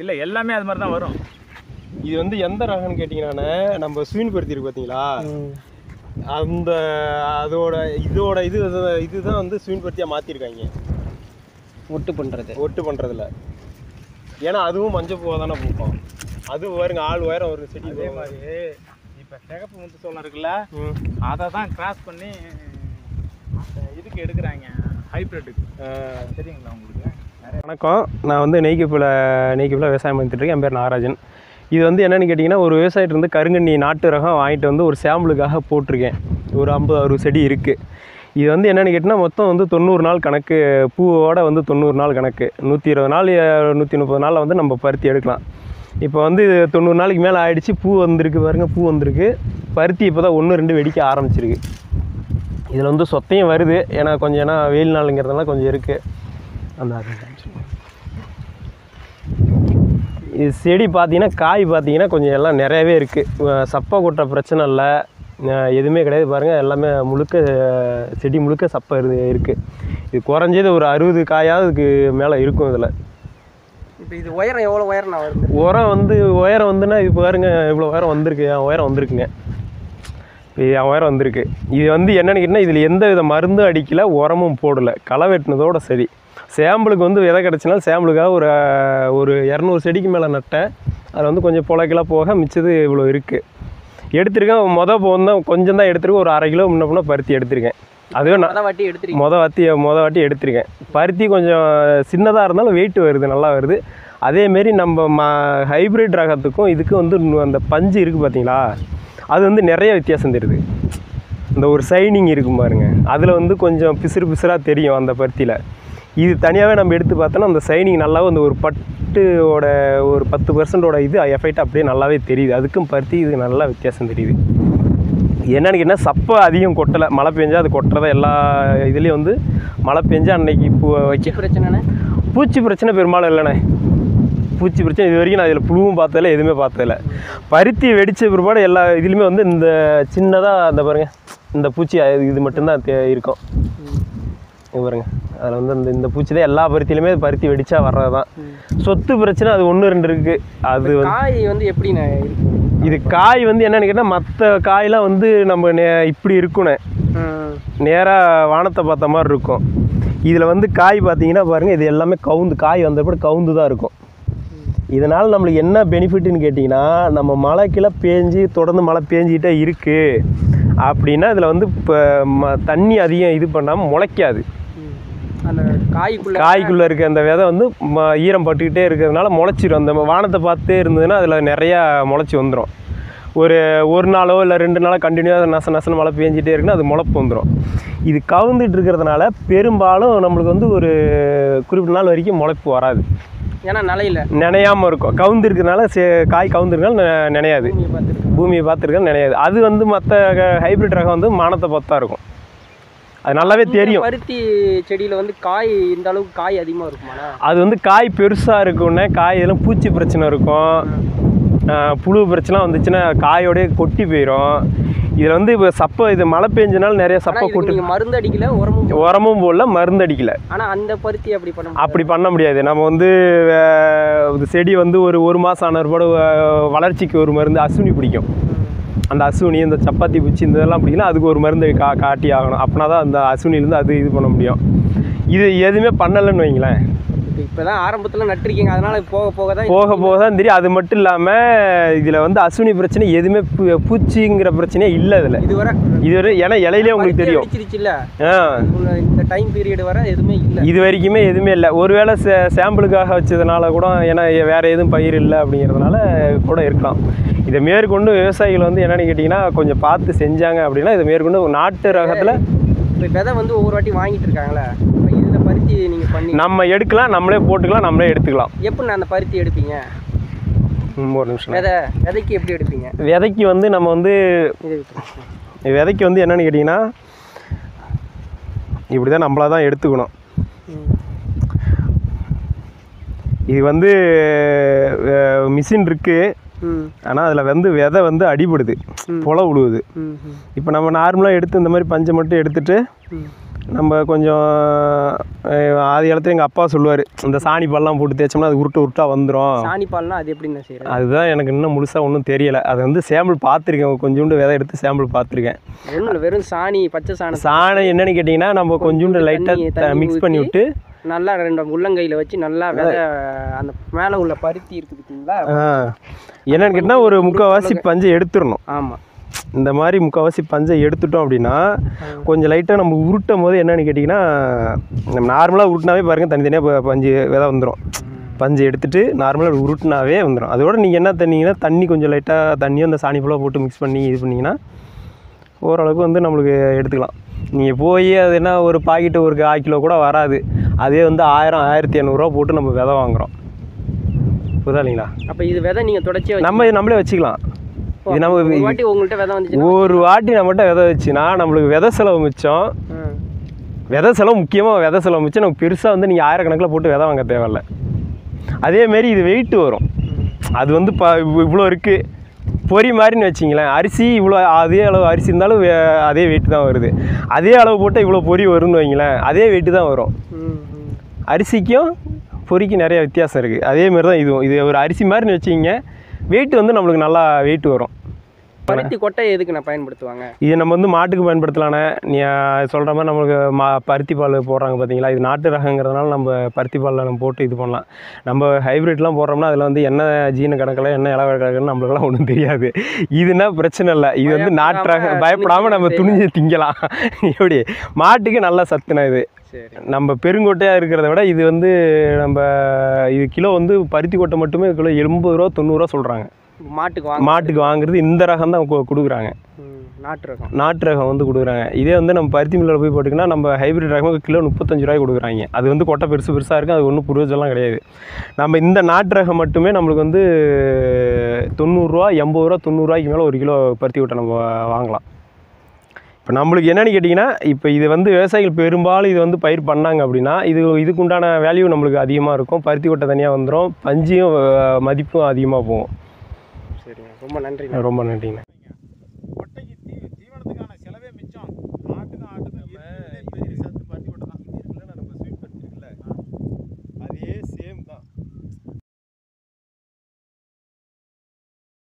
இல்லை எல்லாமே அது மாதிரி தான் வரும். இது வந்து எந்த ரகம்னு கேட்டிங்கன்னா நம்ம ஸ்வீன் பருத்தி இருக்கு பார்த்தீங்களா, அந்த இதோட இதுதான் வந்து ஸ்வீன் பருத்தியாக மாற்றிருக்காங்க ஒட்டு பண்ணுறதுல. ஏன்னா அதுவும் மஞ்சள் பூவை தானே பூக்கும். அது பாருங்க ஆள் உயரம் ஒரு செடி. அதே மாதிரி இப்போ சிகப்பு முத்து சோளம் இருக்குல்ல, அதை தான் கிராஸ் பண்ணி இதுக்கு எடுக்கிறாங்க, ஹைப்ரிட்டுக்கு. தெரியுங்களா உங்களுக்கு? வணக்கம், நான் வந்து நெய்கிப்பில் விவசாயம் பண்ணிட்டுருக்கேன். என் பேர் நாகராஜன். இது வந்து என்னென்னு கேட்டிங்கன்னா, ஒரு விவசாயிட்டு வந்து கருங்கண்ணி நாட்டு ரகம் வாங்கிட்டு வந்து ஒரு சாம்பிளுக்காக போட்டிருக்கேன். ஒரு 50-60 செடி இருக்குது. இது வந்து என்னென்னு கேட்டிங்கன்னா, மொத்தம் வந்து 90 நாள் கணக்கு, பூவோட வந்து 90 நாள் கணக்கு. 120 நாள் 130 நாளில் வந்து நம்ம பருத்தி எடுக்கலாம். இப்போ வந்து 90 நாளைக்கு மேலே ஆகிடுச்சு. பூ வந்திருக்கு பாருங்கள், பூ வந்திருக்கு. பருத்தி இப்போ தான் 1-2 வெடிக்க ஆரம்பிச்சிருக்கு. இதில் வந்து சொத்தையும் வருது, ஏன்னா வெயில் நாளுங்கிறதுனால கொஞ்சம் இருக்குது. அந்த இது செடி பார்த்தீங்கன்னா, காய் பார்த்தீங்கன்னா கொஞ்சம் எல்லாம் நிறையவே இருக்குது. சப்பை கொட்டுற பிரச்சனை இல்லை, எதுவுமே கிடையாது. பாருங்கள், எல்லாமே முழுக்க செடி முழுக்க சப்பை இருக்குது. இது குறைஞ்சது ஒரு 60 காயாவது இதுக்கு மேலே இருக்கும். இதில் இப்போ இது உயரம் எவ்வளோ உயரம் வருது? உயரம் வந்துன்னா இப்போ பாருங்க இவ்வளோ உயரம் வந்திருக்கு. என் உயரம் வந்திருக்குங்க. என் உயரம் வந்திருக்கு. இது வந்து என்னென்னு கேட்டிங்கன்னா, இதில் எந்த வித மருந்தும் அடிக்கலை, உரமும் போடலை, களை வெட்டினதோட சரி. சாம்பிளுக்கு வந்து விதை கிடச்சினாலும் சாம்பிளுக்காக ஒரு 200 செடிக்கு மேலே நட்டேன். அதில் வந்து கொஞ்சம் புழைக்கெல்லாம் போக மிச்சது இவ்வளோ இருக்குது. எடுத்திருக்கேன். போகுதான் கொஞ்சம் தான் எடுத்திருக்கேன். ஒரு 1/2 கிலோ முன்ன பருத்தி எடுத்திருக்கேன். அதுவே மொதல் வாட்டி எடுத்திருக்கேன். பருத்தி கொஞ்சம் சின்னதாக இருந்தாலும் வெயிட் வருது, நல்லா வருது. அதேமாரி நம்ம ஹைப்ரிட் ரகத்துக்கும் இதுக்கும் வந்து அந்த பஞ்சு இருக்குது பார்த்தீங்களா, அது வந்து நிறைய வித்தியாசம் தெரியுது. இந்த ஒரு சைனிங் இருக்கும் பாருங்க, அதில் வந்து கொஞ்சம் பிசுறாக தெரியும் அந்த பருத்தியில். இது தனியாகவே நம்ம எடுத்து பார்த்தோன்னா அந்த சைனிங் நல்லாவே அந்த ஒரு பட்டோட ஒரு 10% இது எஃபெக்ட் அப்படியே நல்லாவே தெரியுது. அதுக்கும் பருத்தி இது நல்லா வித்தியாசம் தெரியுது. என்னென்னு கேட்டால் சப்பை அதிகம் கொட்டலை. மழை பெஞ்சால் அது கொட்டுறதா எல்லா இதுலேயும் வந்து மழை பெஞ்சால் அன்னைக்கு பூச்சி பிரச்சனை பெரும்பாலும் இல்லைண்ணே. பூச்சி பிரச்சனை இது வரைக்கும் நான் இதில் புழுவும் பார்த்ததில்ல, எதுவுமே பார்த்ததில்ல. பருத்தி வெடித்த பிற்பாடு எல்லா இதுலேயுமே வந்து இந்த சின்னதாக அந்த பாருங்கள், இந்த பூச்சி இது மட்டும்தான் இருக்கும். பாருங்க, அதில் வந்து இந்த பூச்சி தான் எல்லா பருத்தியிலுமே பருத்தி வெடிச்சா வர்றது தான். சொத்து பிரச்சனை அது 1-2 இருக்குது. அது காய் வந்து எப்படிண்ணே இது காய் வந்து என்னென்னு கேட்டால், மற்ற காயெலாம் வந்து நம்ம இப்படி இருக்குண்ணே, நேராக வானத்தை பார்த்த மாதிரி இருக்கும். இதில் வந்து காய் பார்த்தீங்கன்னா பாருங்கள், இது எல்லாமே காய் வந்தபடி கவுந்து தான் இருக்கும். இதனால் நம்மளுக்கு என்ன பெனிஃபிட்னு கேட்டிங்கன்னா, நம்ம மழைக்கெல்லாம் தொடர்ந்து மழை பேஞ்சிக்கிட்டே இருக்குது அப்படின்னா இதில் வந்து இப்போ தண்ணி அதிகம் இது பண்ணாமல் முளைக்காது. அந்த காய்க்குள்ளே இருக்க அந்த விதை வந்து ஈரம் பட்டுக்கிட்டே இருக்கிறதுனால முளைச்சிடும். அந்த வானத்தை பார்த்துட்டே இருந்ததுன்னா அதில் நிறையா முளைச்சி வந்துடும். ஒரு நாளோ இல்லை 2 நாளோ கண்டினியூவாக நசன்னு மழை பேஞ்சிட்டே இருக்குன்னா அது முளைப்பு வந்துடும். இது கவுந்துட்டு இருக்கிறதுனால பெரும்பாலும் நம்மளுக்கு வந்து ஒரு குறிப்பிட்ட நாள் வரைக்கும் முளைப்பு வராது. ஏன்னா நினையாமல் இருக்கும். கவுந்து இருக்கிறதுனால காய் கவுந்துருக்கனால நினையாது, பூமியை பார்த்துருக்கனால நினையாது. அது வந்து மற்ற ஹைப்ரிட் ரகம் வந்து மானத்தை பார்த்தா இருக்கும், அது நல்லாவே தெரியும். பருத்தி செடியில் வந்து காய் இந்த அளவுக்கு காய் அதிகமாக இருக்குமா? அது வந்து காய் பெருசாக இருக்குன்னே, காய் இதெல்லாம் பூச்சி பிரச்சனை இருக்கும், புழு பிரச்சனை வந்துச்சுன்னா காயோடய கொட்டி போயிடும். இதில் வந்து இப்போ சப்பை இது மழை பெஞ்சனால நிறைய சப்பை கொட்டு. மருந்து அடிக்கல, உரமும் போடல, மருந்து அடிக்கல. ஆனால் அந்த பருத்தி அப்படி பண்ண முடியாது. நம்ம வந்து செடி வந்து ஒரு மாதம் ஆன பிறகு வளர்ச்சிக்கு ஒரு மருந்து அசுனி பிடிக்கும். அந்த அசுனி, இந்த சப்பாத்தி பூச்சி இந்த இதெல்லாம் பிடிக்கல, அதுக்கு ஒரு மருந்து காட்டி ஆகணும். அப்படின்னா தான் அந்த அசுனிலேருந்து அது இது பண்ண முடியும். இது எதுவுமே பண்ணலைன்னு வைங்களேன். இப்போ தான் ஆரம்பத்தில் நட்டுருக்கீங்க, அதனால் போக தான் தெரியும். அது மட்டும் இல்லாமல் இதில் வந்து அசுனி பிரச்சனை எதுவுமே பூச்சிங்கிற பிரச்சனையே இல்லை இதில் இதுவரை. ஏன்னா இலையிலே உங்களுக்கு தெரியும், இந்த டைம் பீரியட் வர எதுவுமே இல்லை, இது வரைக்குமே எதுவுமே இல்லை. ஒருவேளை சாம்பிளுக்காக வச்சதுனால கூட, ஏன்னா வேறு எதுவும் பயிர் இல்லை அப்படிங்கிறதுனால கூட இருக்கலாம். இதை மேற்கொண்டு விவசாயிகள் வந்து என்னென்னு கேட்டிங்கன்னா கொஞ்சம் பார்த்து செஞ்சாங்க அப்படின்னா, இதை மேற்கொண்டு நாட்டு ரகத்தில் இப்போ விதை வந்து ஒவ்வொரு வாட்டி வாங்கிட்டு இருக்காங்களே, இதில் பருத்தி நீங்கள் பண்ணி நம்ம எடுக்கலாம், நம்மளே போட்டுக்கலாம், நம்மளே எடுத்துக்கலாம். எப்படி அந்த பருத்தி எடுப்பீங்க? ஒரு நிமிஷம். விதைக்கு எப்படி எடுப்பீங்க? விதைக்கு வந்து நம்ம வந்து விதைக்கு வந்து என்னென்னு கேட்டிங்கன்னா, இப்படி தான் நம்மளாக தான் எடுத்துக்கணும். இது வந்து மிஷின் இருக்குது, ஆனால் அதில் வந்து விதை வந்து அடிபடுது, புல விழுவுது. இப்போ நம்ம நார்மலாக எடுத்து இந்த மாதிரி பஞ்சை மட்டும் எடுத்துகிட்டு நம்ம கொஞ்சம் ஆதி காலத்தில் எங்கள் அப்பா சொல்லுவார், இந்த சாணி பால்லாம் போட்டு தேய்ச்சோம்னா அது உருட்டாக வந்துடும். சாணி பால்னா அது எப்படின்னு செய்யறது? அதுதான் எனக்கு இன்னும் முழுசாக ஒன்றும் தெரியலை. அதை வந்து சாம்பிள் பார்த்துருக்கேன், கொஞ்சோண்டு விதை எடுத்து சாம்பிள் பார்த்துருக்கேன். ஒன்றும் வெறும் சாணி, பச்சை சாணம் என்னன்னு கேட்டிங்கன்னா, நம்ம கொஞ்சோண்டு லைட்டாக மிக்ஸ் பண்ணி விட்டு நல்லா 2 உள்ளங்கையில் வச்சு நல்லா விதை அந்த மேலே உள்ள பருத்தி இருக்குதுங்களா, என்னன்னு கேட்டிங்கன்னா ஒரு 3/4 பஞ்சை எடுத்துடணும். ஆமாம், இந்த மாதிரி 3/4 பஞ்சை எடுத்துட்டோம் அப்படின்னா கொஞ்சம் லைட்டாக நம்ம உருட்டும் போது என்னென்னு கேட்டிங்கன்னா, நம்ம நார்மலாக உருட்டினாவே பாருங்கள் தனித்தனியாக பஞ்சு விதை வந்துடும். பஞ்சு எடுத்துகிட்டு நார்மலாக உருட்டினாவே வந்துடும். அதோட நீங்கள் என்ன தண்ணிங்கன்னா, தண்ணி கொஞ்சம் லைட்டாக தண்ணியும் அந்த சாணி ஃபுல்லாக போட்டு மிக்ஸ் பண்ணி இது பண்ணிங்கன்னா ஓரளவுக்கு வந்து நம்மளுக்கு எடுத்துக்கலாம். நீங்கள் போய் அது என்ன ஒரு பாக்கெட்டு ஒரு 1/4 கிலோ கூட வராது. அதே வந்து 1000-1200 போட்டு நம்ம விதை வாங்குகிறோம். புரியுதா இல்லைங்களா? அப்போ இது விதை நீங்கள் தொடச்சி நம்மளே வச்சுக்கலாம். இது நம்ம ஒரு வாட்டி உங்கள்கிட்ட விதை வந்துச்சு, ஒரு வாட்டி நம்மகிட்ட விதை வச்சுன்னா நம்மளுக்கு விதை செலவு மிச்சம். விதை செலவு முக்கியமாக விதை செலவு மிச்சம். நம்ம பெருசாக வந்து நீங்கள் 1000 கணக்கில் போட்டு விதை வாங்க தேவையில்ல. அதேமாரி இது வெயிட்டு வரும். அது வந்து இவ்வளோ இருக்குது பொறி மாதிரின்னு வச்சிங்களேன். அரிசி இவ்வளோ அதே அளவு அரிசி இருந்தாலும் அதே வெயிட்டு தான் வருது. அதே அளவு போட்டால் இவ்வளோ பொறி வரும்னு வைங்களேன், அதே வெயிட்டு தான் வரும். அரிசிக்கும் பொறிக்கும் நிறைய வித்தியாசம் இருக்குது. அதேமாரி தான் இதுவும். இது ஒரு அரிசி மாதிரின்னு வச்சிங்க, வெயிட் வந்து நம்மளுக்கு நல்லா வெயிட் வரும். பருத்தி கொட்டை எதுக்கு நான் பயன்படுத்துவாங்க? இது நம்ம வந்து மாட்டுக்கு பயன்படுத்தலானே. நீ சொல்கிற மாதிரி நம்மளுக்கு பருத்தி பால் போடுறாங்க பார்த்தீங்களா, இது நாட்டு ரகங்கிறதுனால நம்ம பருத்தி பாலில் நம்ம போட்டு இது பண்ணலாம். நம்ம ஹைப்ரிட்லாம் போடுறோம்னா அதில் வந்து என்ன ஜீனு கணக்கில் என்ன இலவ கணக்குன்னு நம்மளுக்கெல்லாம் ஒன்றும் தெரியாது. இதுனா பிரச்சனை இல்லை. இது வந்து நாட்டு ரகம், பயப்படாமல் நம்ம துணிஞ்சு திங்கலாம். எப்படி மாட்டுக்கு நல்லா சத்துனா இது. நம்ம பெருங்கொட்டையாக இருக்கிறத விட இது வந்து நம்ம இது கிலோ வந்து பருத்தி கொட்டை மட்டுமே கிலோ 80 ரூபா 90 ரூபா சொல்கிறாங்க. மாட்டுக்கு வாங்குறது இந்த ரகம் தான் கொடுக்குறாங்க. நாட்டு ரகம் வந்து கொடுக்குறாங்க. இதே வந்து நம்ம பருத்தி மில்லில் போய் போட்டுக்கினா நம்ம ஹைப்ரிட் ரகம் கிலோ 35 ரூபாய்க்கு கொடுக்குறாங்க. அது வந்து கொட்டை பெருசாக இருக்குது, அது ஒன்றும் புரோஜனம்லாம் கிடையாது. நம்ம இந்த நாட்டு ரகம் மட்டுமே நம்மளுக்கு வந்து 90 ரூபா 80 ரூபா 90 ரூபாய்க்கு மேலே ஒரு கிலோ பருத்தி கொட்டை நம்ம வாங்கலாம். இப்போ நம்மளுக்கு என்னென்னு கேட்டிங்கன்னா, இப்போ இது வந்து விவசாயிகள் பெரும்பாலும் இது வந்து பயிர் பண்ணாங்க அப்படின்னா இதுக்குண்டான வேல்யூ நம்மளுக்கு அதிகமாக இருக்கும். பருத்தி கொட்டை தனியாக வந்துடும், பஞ்சியும் மதிப்பும் அதிகமாக போகும். சரிங்க, ரொம்ப நன்றி. ரொம்ப நன்றிங்க.